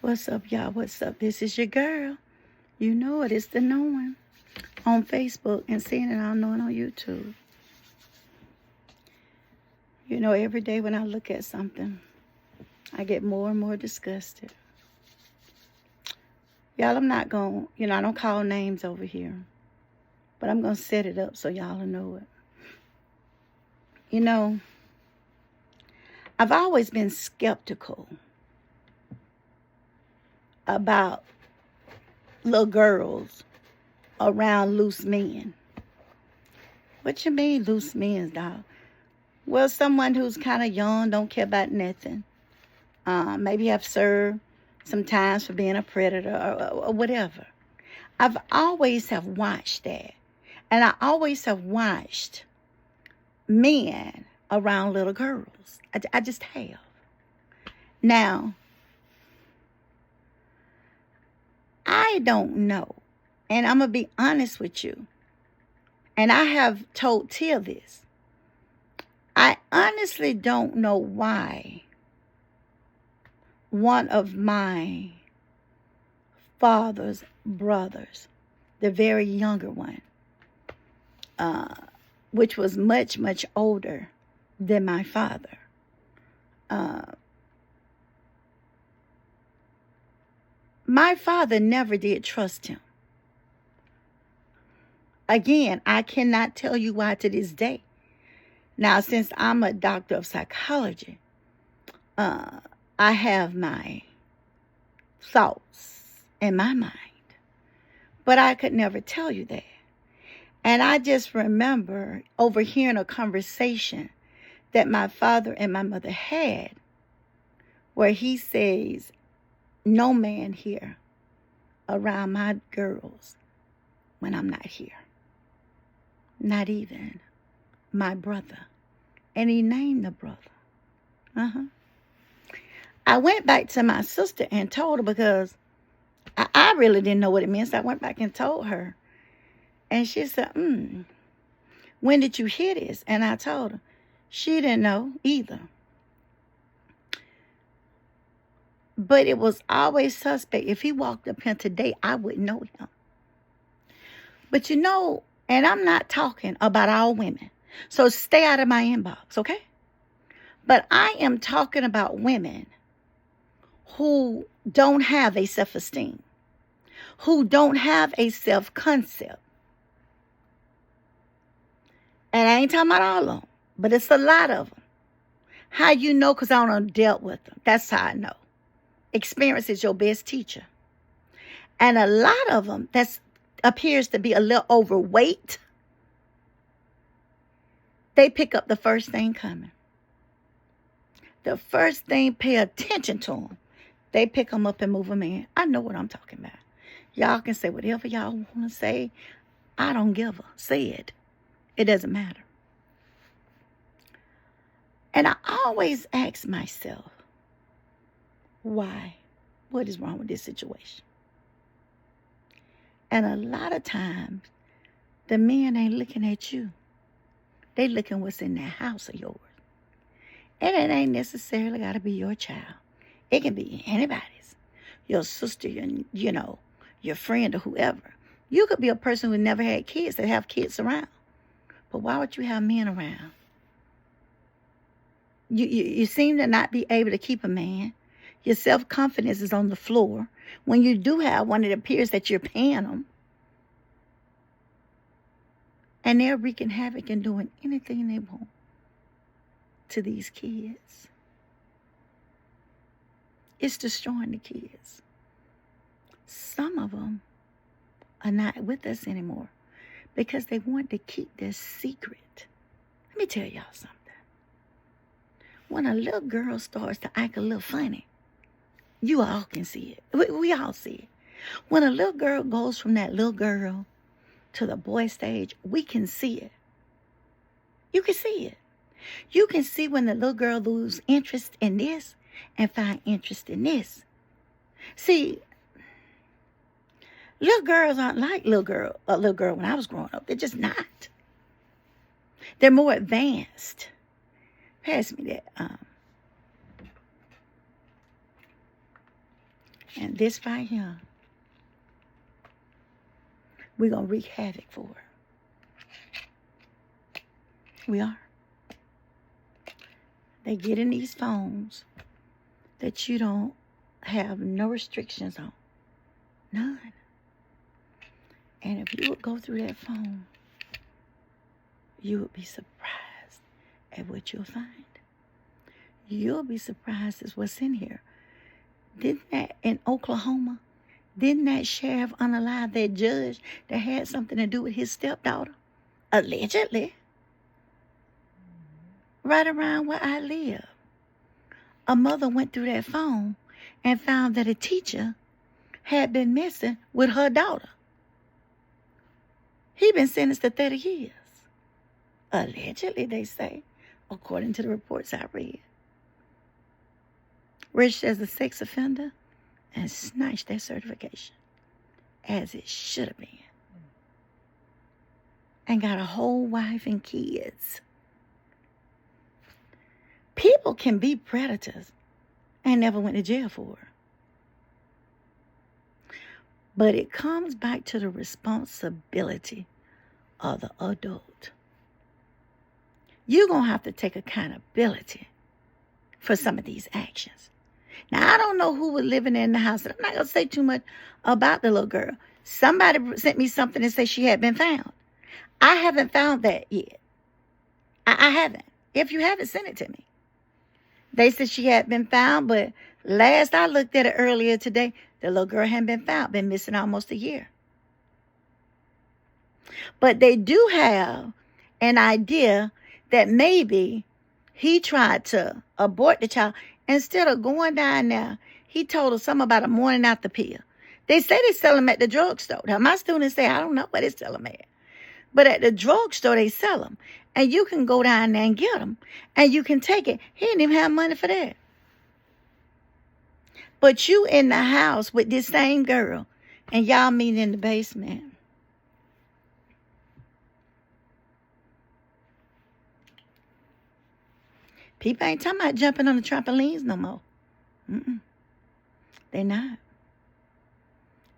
What's up, y'all? What's up? This is your girl. You know it. It's the knowing on Facebook and seeing it all knowing on YouTube. You know, every day when I look at something, I get more and more disgusted. Y'all, I'm not going to, I don't call names over here, but I'm going to set it up so y'all will know it. You know, I've always been skeptical about little girls around loose men. What you mean loose men, dog? Well, someone who's kind of young, don't care about nothing. Maybe have served some times for being a predator or whatever. I've always have watched that. And I always have watched men around little girls. I just have. Now, I don't know. And I'm going to be honest with you. And I have told Tia this. I honestly don't know why one of my father's brothers, the very younger one, which was much, much older than my father, my father never did trust him. Again, I cannot tell you why to this day. Now, since I'm a doctor of psychology, I have my thoughts in my mind. But I could never tell you that. And I just remember overhearing a conversation that my father and my mother had where he says, no man here around my girls when I'm not here. Not even my brother. And he named the brother. I went back to my sister and told her because I really didn't know what it meant. So I went back and told her. And she said, when did you hear this? And I told her. She didn't know either. But it was always suspect. If he walked up here today, I wouldn't know him. But you know, and I'm not talking about all women. So stay out of my inbox, okay? But I am talking about women who don't have a self-esteem, who don't have a self-concept. And I ain't talking about all of them, but it's a lot of them. How you know? Because I don't dealt with them. That's how I know. Experience is your best teacher. And a lot of them that appears to be a little overweight, they pick up the first thing coming. The first thing, pay attention to them. They pick them up and move them in. I know what I'm talking about. Y'all can say whatever y'all want to say. I don't give a. Say it. It doesn't matter. And I always ask myself, why? What is wrong with this situation? And a lot of times, the men ain't looking at you. They looking what's in that house of yours. And it ain't necessarily got to be your child. It can be anybody's. Your sister, your friend or whoever. You could be a person who never had kids that have kids around. But why would you have men around? You seem to not be able to keep a man. Your self-confidence is on the floor. When you do have one, it appears that you're paying them. And they're wreaking havoc and doing anything they want to these kids. It's destroying the kids. Some of them are not with us anymore because they want to keep their secret. Let me tell y'all something. When a little girl starts to act a little funny, you all can see it. We all see it. When a little girl goes from that little girl to the boy stage, we can see it. You can see it. You can see when the little girl loses interest in this and find interest in this. See, little girls aren't like a little girl when I was growing up. They're just not. They're more advanced. Pass me that. And this right here, we're going to wreak havoc for her. We are. They get in these phones that you don't have no restrictions on. None. And if you would go through that phone, you would be surprised at what you'll find. You'll be surprised at what's in here. Didn't that in Oklahoma, didn't that sheriff unalive that judge that had something to do with his stepdaughter? Allegedly. Right around where I live. A mother went through that phone and found that a teacher had been missing with her daughter. He'd been sentenced to 30 years. Allegedly, they say, according to the reports I read. Registered as a sex offender and snatched that certification, as it should have been. And got a whole wife and kids. People can be predators and never went to jail for it. But it comes back to the responsibility of the adult. You're going to have to take accountability for some of these actions. Now, I don't know who was living in the house. I'm not going to say too much about the little girl. Somebody sent me something and said she had been found. I haven't found that yet. I haven't. If you haven't, send it to me. They said she had been found, but last I looked at it earlier today, the little girl hadn't been found, been missing almost a year. But they do have an idea that maybe he tried to abort the child. Instead of going down there, he told her something about a morning after pill. They say they sell them at the drugstore. Now, my students say, I don't know where they sell them at. But at the drugstore, they sell them. And you can go down there and get them. And you can take it. He didn't even have money for that. But you in the house with this same girl. And y'all meet in the basement. People ain't talking about jumping on the trampolines no more. They're not.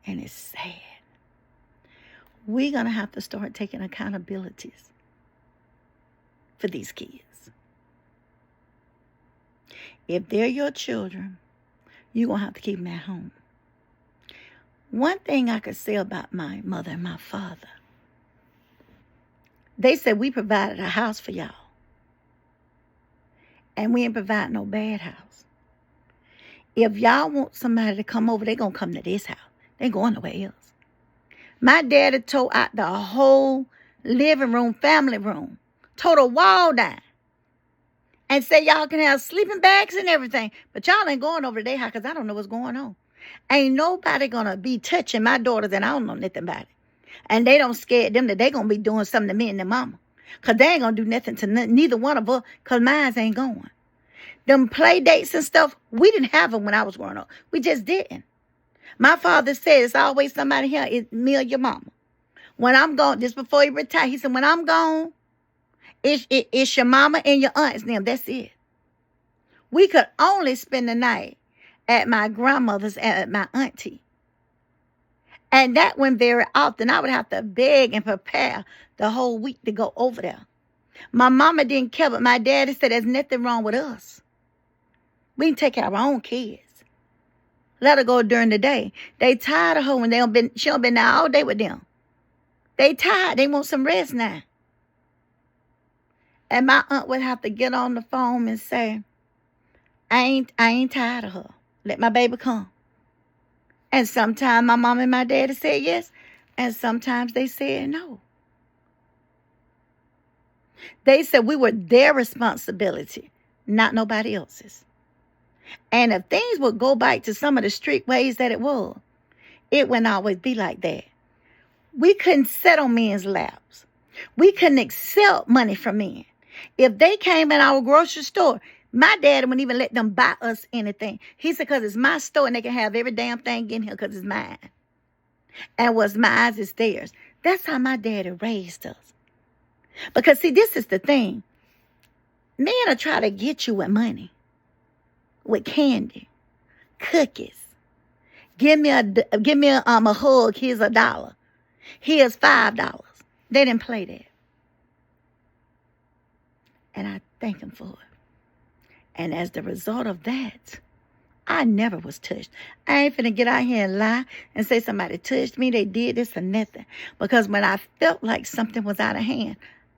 And it's sad. We're going to have to start taking accountabilities for these kids. If they're your children, you're going to have to keep them at home. One thing I could say about my mother and my father, they said we provided a house for y'all. And we ain't provide no bad house. If y'all want somebody to come over, they're going to come to this house. They ain't going nowhere else. My daddy tore out the whole living room, family room. Tore the wall down. And said y'all can have sleeping bags and everything. But y'all ain't going over to their house because I don't know what's going on. Ain't nobody going to be touching my daughters and I don't know nothing about it. And they don't scare them that they going to be doing something to me and their mama. Because they ain't going to do nothing to neither one of us because mine ain't going. Them play dates and stuff, we didn't have them when I was growing up. We just didn't. My father said it's always somebody here. It's me or your mama. When I'm gone, just before he retired, he said, when I'm gone, it's your mama and your aunts and them. That's it. We could only spend the night at my grandmother's and at my auntie. And that went very often. I would have to beg and prepare the whole week to go over there. My mama didn't care, but my daddy said there's nothing wrong with us. We can take care of our own kids. Let her go during the day. They tired of her when she don't been there all day with them. They tired. They want some rest now. And my aunt would have to get on the phone and say, I ain't tired of her. Let my baby come. And sometimes my mom and my daddy said yes. And sometimes they said no. They said we were their responsibility, not nobody else's. And if things would go back to some of the strict ways that it wouldn't always be like that. We couldn't sit on men's laps. We couldn't accept money from men. If they came in our grocery store, my dad wouldn't even let them buy us anything. He said, because it's my store and they can have every damn thing in here because it's mine. And what's mine is theirs. That's how my daddy raised us. Because, see, this is the thing. Men will try to get you with money, with candy, cookies. Give me a hug. Here's $1. Here's $5. They didn't play that. And I thank him for it. And as the result of that, I never was touched. I ain't finna get out here and lie and say somebody touched me, they did this or nothing. Because when I felt like something was out of hand,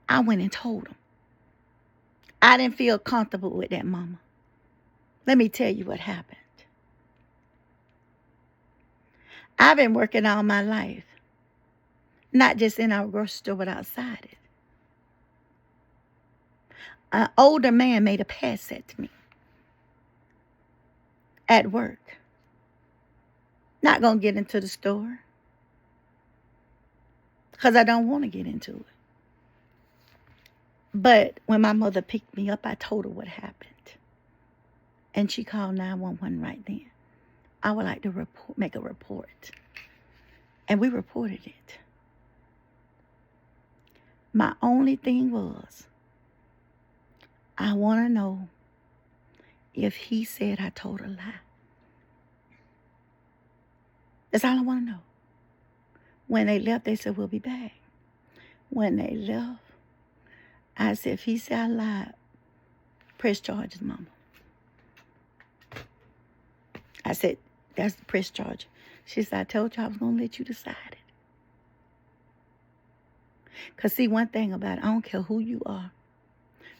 I went and told them. I didn't feel comfortable with that, mama. Let me tell you what happened. I've been working all my life, not just in our grocery store, but outside it. An older man made a pass at me at work. Not going to get into the store because I don't want to get into it. But when my mother picked me up, I told her what happened. And she called 911 right then. I would like to make a report. And we reported it. My only thing was, I want to know if he said I told a lie. That's all I want to know. When they left, they said, we'll be back. When they left, I said, if he said I lied, press charges, mama. I said, that's the press charge. She said, I told you I was going to let you decide it. Because see, one thing about it, I don't care who you are.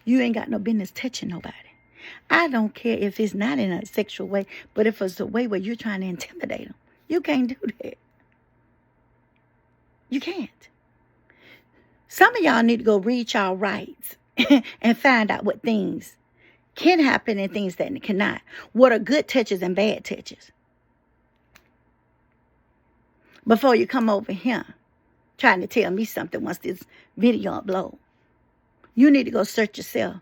You ain't got no business touching nobody. I don't care if it's not in a sexual way, but if it's a way where you're trying to intimidate them, you can't do that. You can't. Some of y'all need to go read y'all rights and find out what things can happen and things that cannot. What are good touches and bad touches. Before you come over here trying to tell me something once this video upload. You need to go search yourself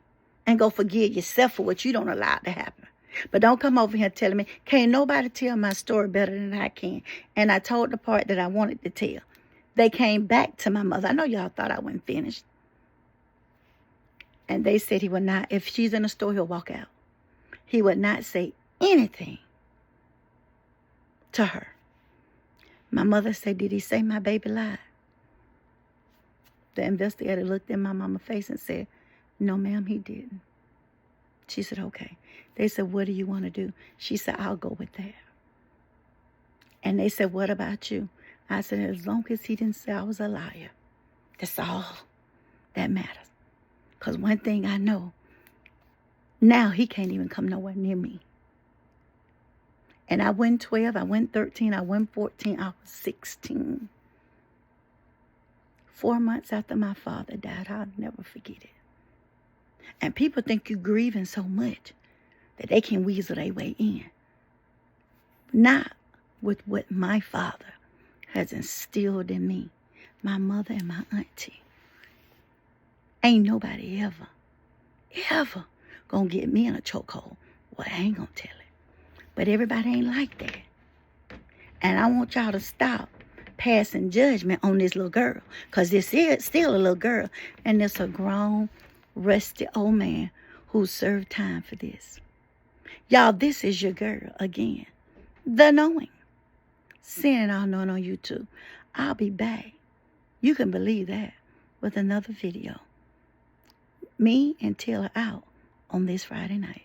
and go forgive yourself for what you don't allow to happen. But don't come over here telling me, can't nobody tell my story better than I can. And I told the part that I wanted to tell. They came back to my mother. I know y'all thought I wasn't finished. And they said he would not, if she's in the store, he'll walk out. He would not say anything to her. My mother said, did he say my baby lied? The investigator looked in my mama's face and said, no, ma'am, he didn't. She said, okay. They said, what do you want to do? She said, I'll go with that. And they said, what about you? I said, as long as he didn't say I was a liar, that's all that matters. Because one thing I know, now he can't even come nowhere near me. And I went 12, I went 13, I went 14, I was 16. 4 months after my father died, I'll never forget it. And people think you're grieving so much that they can weasel their way in. Not with what my father has instilled in me, my mother and my auntie. Ain't nobody ever gonna get me in a chokehold. Well, I ain't gonna tell it. But everybody ain't like that. And I want y'all to stop passing judgment on this little girl. Because this is still a little girl. And it's a grown, rusty old man who served time for this. Y'all, this is your girl again. The Knowing. Seeing it all known on YouTube. I'll be back. You can believe that. With another video. Me and Taylor out on this Friday night.